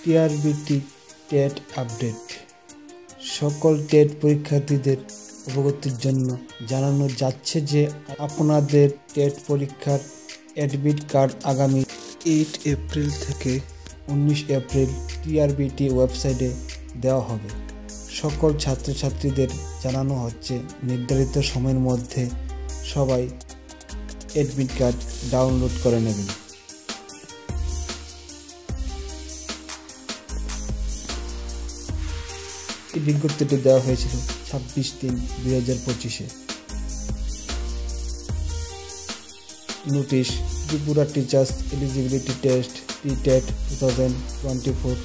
TRBT TET update. সকল TET পরীক্ষার্থীদের অবগতির জন্য জানানো যাচ্ছে যে আপনাদের টেট পরীক্ষার অ্যাডমিট কার্ড আগামী 8 এপ্রিল থেকে 19 এপ্রিল টিআরবিটি ওয়েবসাইটে দেওয়া হবে। সকল ছাত্রছাত্রীদের জানানো হচ্ছে নির্ধারিত সময়ের মধ্যে সবাই অ্যাডমিট কার্ড ডাউনলোড করে নেবেন। এই বিজ্ঞপ্তিটি দেওয়া হয়েছিল 26/3/2025-এ। Notice Tripura teachers eligibility test T TET 2024